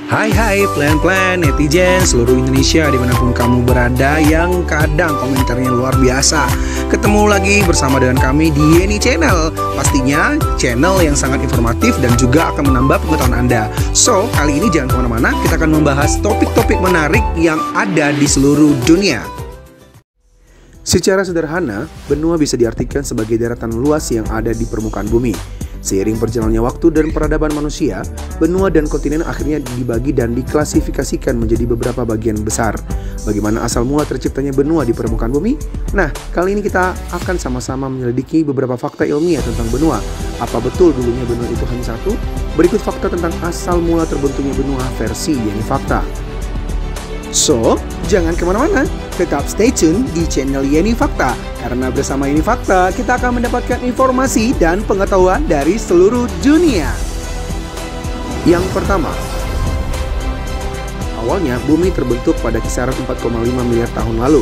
Hai plan-plan netizen seluruh Indonesia dimanapun kamu berada yang kadang komentarnya luar biasa. Ketemu lagi bersama dengan kami di Yeni Channel. Pastinya channel yang sangat informatif dan juga akan menambah pengetahuan Anda. So, kali ini jangan kemana-mana, kita akan membahas topik-topik menarik yang ada di seluruh dunia. Secara sederhana, benua bisa diartikan sebagai daratan luas yang ada di permukaan bumi. Seiring berjalannya waktu dan peradaban manusia, benua dan kontinen akhirnya dibagi dan diklasifikasikan menjadi beberapa bagian besar. Bagaimana asal mula terciptanya benua di permukaan bumi? Nah, kali ini kita akan sama-sama menyelidiki beberapa fakta ilmiah tentang benua. Apa betul dulunya benua itu hanya satu? Berikut fakta tentang asal mula terbentuknya benua versi Yeni Fakta. So, jangan kemana-mana, tetap stay tune di channel Yeni Fakta. Karena bersama Yeni Fakta, kita akan mendapatkan informasi dan pengetahuan dari seluruh dunia. Yang pertama, awalnya bumi terbentuk pada kisaran 4,5 miliar tahun lalu.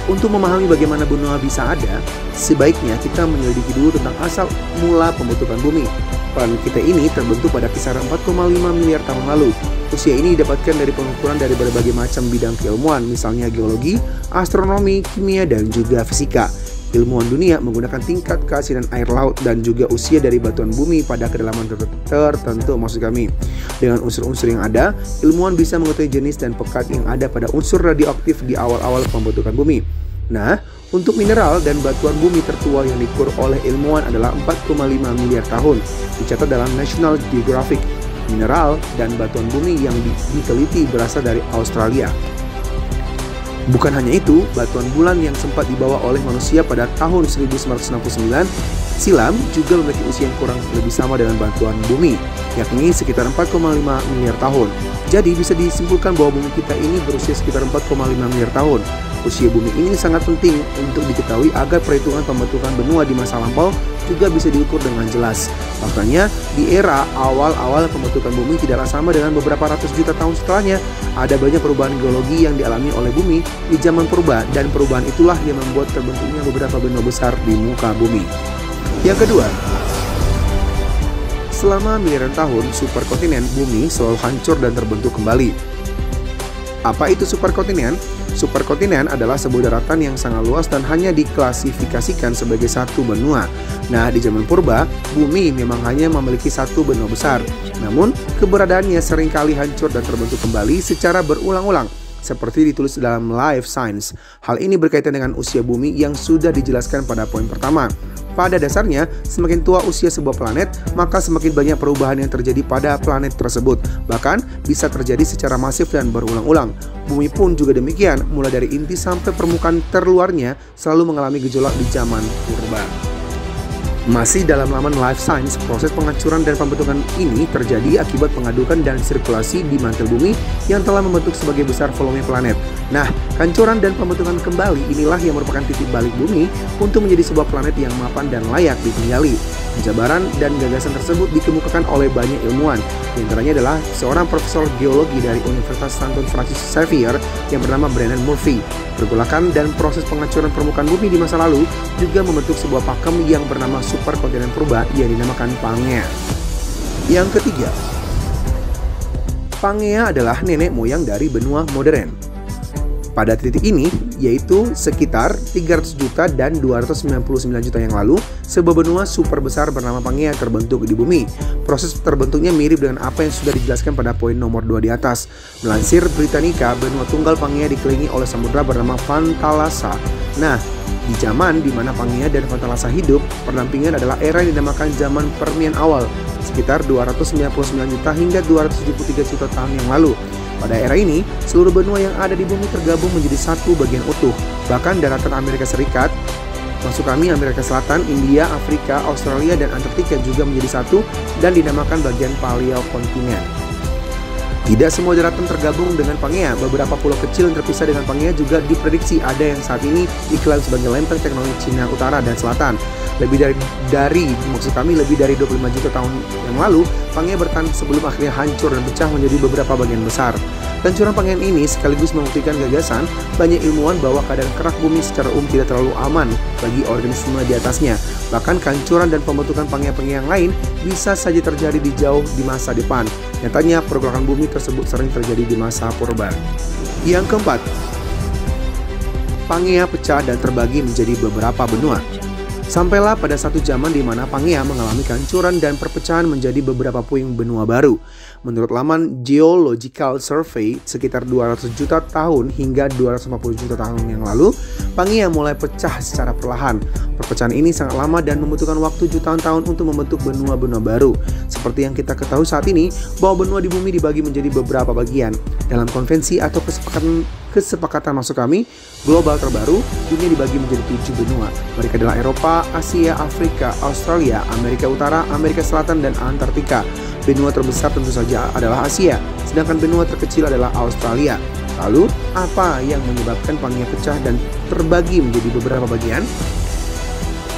Untuk memahami bagaimana benua bisa ada, sebaiknya kita menyelidiki dulu tentang asal mula pembentukan bumi. Planet kita ini terbentuk pada kisaran 4,5 miliar tahun lalu. Usia ini didapatkan dari pengukuran dari berbagai macam bidang keilmuan, misalnya geologi, astronomi, kimia, dan juga fisika. Ilmuwan dunia menggunakan tingkat keasinan air laut dan juga usia dari batuan bumi pada kedalaman tertentu maksud kami. Dengan unsur-unsur yang ada, ilmuwan bisa mengetahui jenis dan pekat yang ada pada unsur radioaktif di awal-awal pembentukan bumi. Nah, untuk mineral dan batuan bumi tertua yang diukur oleh ilmuwan adalah 4,5 miliar tahun, dicatat dalam National Geographic. Mineral dan batuan bumi yang diteliti berasal dari Australia. Bukan hanya itu, batuan bulan yang sempat dibawa oleh manusia pada tahun 1969 silam juga memiliki usia yang kurang lebih sama dengan batuan bumi, yakni sekitar 4,5 miliar tahun. Jadi bisa disimpulkan bahwa bumi kita ini berusia sekitar 4,5 miliar tahun. Usia bumi ini sangat penting untuk diketahui agar perhitungan pembentukan benua di masa lampau juga bisa diukur dengan jelas. Faktanya, di era awal-awal pembentukan bumi tidaklah sama dengan beberapa ratus juta tahun setelahnya. Ada banyak perubahan geologi yang dialami oleh bumi di zaman purba, dan perubahan itulah yang membuat terbentuknya beberapa benua besar di muka bumi. Yang kedua, selama miliaran tahun, superkontinen bumi selalu hancur dan terbentuk kembali. Apa itu superkontinen? Superkontinen adalah sebuah daratan yang sangat luas dan hanya diklasifikasikan sebagai satu benua. Nah, di zaman purba, bumi memang hanya memiliki satu benua besar. Namun, keberadaannya seringkali hancur dan terbentuk kembali secara berulang-ulang, seperti ditulis dalam Life Science. Hal ini berkaitan dengan usia bumi yang sudah dijelaskan pada poin pertama. Pada dasarnya, semakin tua usia sebuah planet, maka semakin banyak perubahan yang terjadi pada planet tersebut. Bahkan, bisa terjadi secara masif dan berulang-ulang. Bumi pun juga demikian, mulai dari inti sampai permukaan terluarnya selalu mengalami gejolak di zaman purba. Masih dalam laman Life Science, proses penghancuran dan pembentukan ini terjadi akibat pengadukan dan sirkulasi di mantel bumi yang telah membentuk sebagai besar volume planet. Nah, hancuran dan pembentukan kembali inilah yang merupakan titik balik bumi untuk menjadi sebuah planet yang mapan dan layak ditinggali. Penjabaran dan gagasan tersebut dikemukakan oleh banyak ilmuwan. Di antaranya adalah seorang profesor geologi dari Universitas Stanton Francis Xavier yang bernama Brennan Murphy. Pergolakan dan proses penghancuran permukaan bumi di masa lalu juga membentuk sebuah pakem yang bernama superkontinen purba yang dinamakan Pangea. Yang ketiga, Pangea adalah nenek moyang dari benua modern. Pada titik ini, yaitu sekitar 300 juta dan 299 juta yang lalu, sebuah benua super besar bernama Pangea terbentuk di bumi. Proses terbentuknya mirip dengan apa yang sudah dijelaskan pada poin nomor 2 di atas. Melansir Britannica, benua tunggal Pangea dikelilingi oleh samudra bernama Fanthalassa. Nah, di zaman di mana Pangea dan Fanthalassa hidup, pendampingan adalah era yang dinamakan zaman Permian awal, sekitar 299 juta hingga 273 juta tahun yang lalu. Pada era ini, seluruh benua yang ada di bumi tergabung menjadi satu bagian utuh. Bahkan daratan Amerika Serikat, maksud kami Amerika Selatan, India, Afrika, Australia, dan Antartika juga menjadi satu dan dinamakan bagian paleokontinen. Tidak semua daratan tergabung dengan Pangea. Beberapa pulau kecil yang terpisah dengan Pangea juga diprediksi ada yang saat ini diklaim sebagai lempeng tektonik Cina Utara dan Selatan. Lebih dari 25 juta tahun yang lalu, Pangea bertahan sebelum akhirnya hancur dan pecah menjadi beberapa bagian besar. Hancuran Pangea ini sekaligus membuktikan gagasan banyak ilmuwan bahwa keadaan kerak bumi secara umum tidak terlalu aman bagi organisme di atasnya. Bahkan kehancuran dan pembentukan Pangea-Pangea yang lain bisa saja terjadi di masa depan. Nyatanya pergolakan bumi tersebut sering terjadi di masa purba. Yang keempat, Pangea pecah dan terbagi menjadi beberapa benua. Sampailah pada satu zaman di mana Pangea mengalami kehancuran dan perpecahan menjadi beberapa puing benua baru. Menurut laman Geological Survey, sekitar 200 juta tahun hingga 250 juta tahun yang lalu, Pangea mulai pecah secara perlahan. Perpecahan ini sangat lama dan membutuhkan waktu jutaan tahun untuk membentuk benua-benua baru. Seperti yang kita ketahui saat ini, bahwa benua di bumi dibagi menjadi beberapa bagian. Dalam konvensi atau kesepakatan masuk kami, global terbaru, dunia dibagi menjadi 7 benua. Mereka adalah Eropa, Asia, Afrika, Australia, Amerika Utara, Amerika Selatan, dan Antartika. Benua terbesar tentu saja adalah Asia, sedangkan benua terkecil adalah Australia. Lalu, apa yang menyebabkan Pangea pecah dan terbagi menjadi beberapa bagian?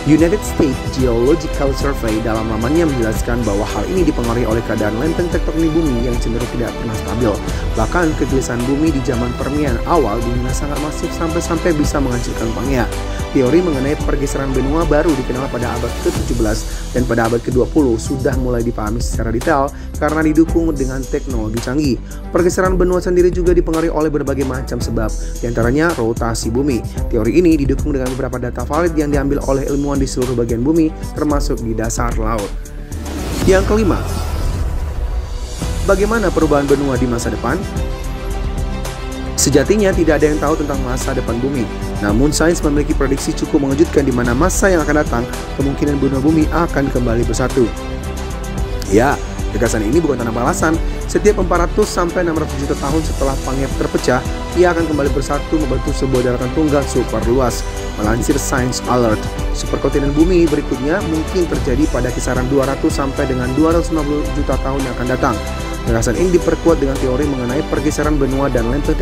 United States Geological Survey dalam lamannya menjelaskan bahwa hal ini dipengaruhi oleh keadaan lempeng tektonik bumi yang cenderung tidak pernah stabil. Bahkan kegelisahan bumi di zaman Permian awal dimana sangat masif sampai bisa menghancurkan Pangea. Teori mengenai pergeseran benua baru dikenal pada abad ke-17 dan pada abad ke-20 sudah mulai dipahami secara detail karena didukung dengan teknologi canggih. Pergeseran benua sendiri juga dipengaruhi oleh berbagai macam sebab, diantaranya rotasi bumi. Teori ini didukung dengan beberapa data valid yang diambil oleh ilmuwan di seluruh bagian bumi, termasuk di dasar laut. Yang kelima, bagaimana perubahan benua di masa depan? Sejatinya tidak ada yang tahu tentang masa depan bumi. Namun sains memiliki prediksi cukup mengejutkan di mana masa yang akan datang kemungkinan benua bumi akan kembali bersatu. Ya, gagasan ini bukan tanpa alasan. Setiap 400 sampai 600 juta tahun setelah Pangea terpecah, ia akan kembali bersatu membentuk sebuah daratan tunggal super luas. Melansir Science Alert, superkontinen bumi berikutnya mungkin terjadi pada kisaran 200 sampai dengan 250 juta tahun yang akan datang. Gagasan ini diperkuat dengan teori mengenai pergeseran benua dan lempeng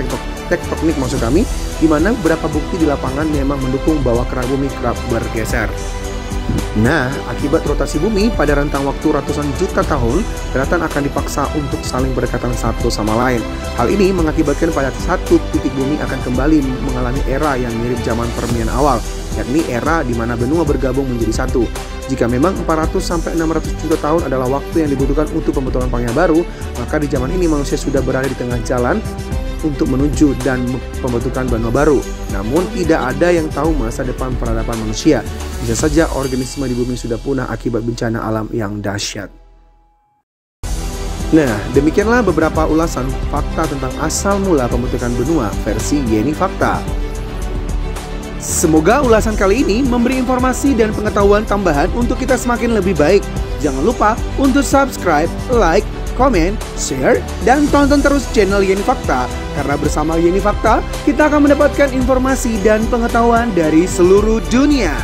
tektonik maksud kami, di mana beberapa bukti di lapangan memang mendukung bahwa kerak bumi kerap bergeser. Nah, akibat rotasi bumi pada rentang waktu ratusan juta tahun, daratan akan dipaksa untuk saling berdekatan satu sama lain. Hal ini mengakibatkan pada satu titik bumi akan kembali mengalami era yang mirip zaman Permian awal, yakni era di mana benua bergabung menjadi satu. Jika memang 400 sampai 600 juta tahun adalah waktu yang dibutuhkan untuk pembentukan Pangea baru, maka di zaman ini manusia sudah berada di tengah jalan untuk menuju dan pembentukan benua baru. Namun tidak ada yang tahu masa depan peradaban manusia. Bisa saja organisme di bumi sudah punah akibat bencana alam yang dahsyat. Nah, demikianlah beberapa ulasan fakta tentang asal mula pembentukan benua versi Yeni Fakta. Semoga ulasan kali ini memberi informasi dan pengetahuan tambahan untuk kita semakin lebih baik. Jangan lupa untuk subscribe, like, komen, share, dan tonton terus channel Yeni Fakta. Karena bersama Yeni Fakta, kita akan mendapatkan informasi dan pengetahuan dari seluruh dunia.